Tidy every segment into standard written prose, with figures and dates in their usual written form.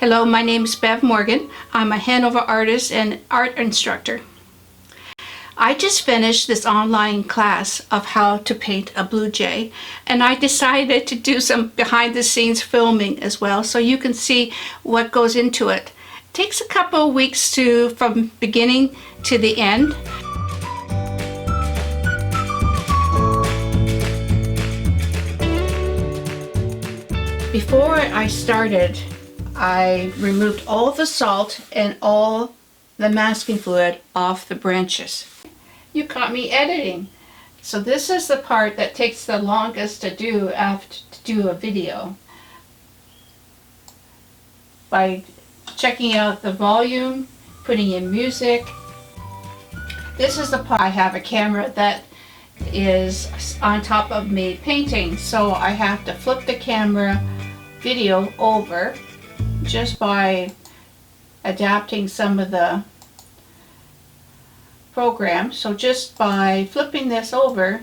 Hello, my name is Bev Morgan. I'm a Hanover artist and art instructor. I just finished this online class of how to paint a blue jay, and I decided to do some behind the scenes filming as well so you can see what goes into it. It takes a couple of weeks from beginning to the end. Before I started, I removed all the salt and all the masking fluid off the branches. You caught me editing. So this is the part that takes the longest to do after to do a video. By checking out the volume, putting in music. This is the part I have a camera that is on top of me painting, so I have to flip the camera video over just by adapting some of the program. So just by flipping this over,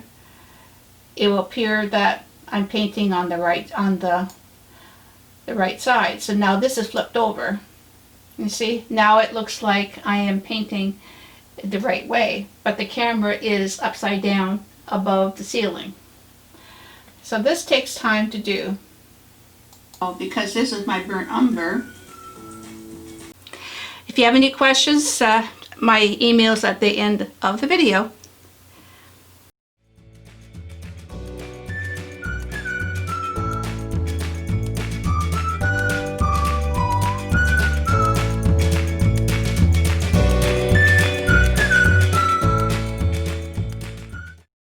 it will appear that I'm painting on the right side. So now this is flipped over. You see, now it looks like I am painting the right way, but the camera is upside down above the ceiling. So this takes time to do. Because this is my burnt umber. If you have any questions, my email's at the end of the video.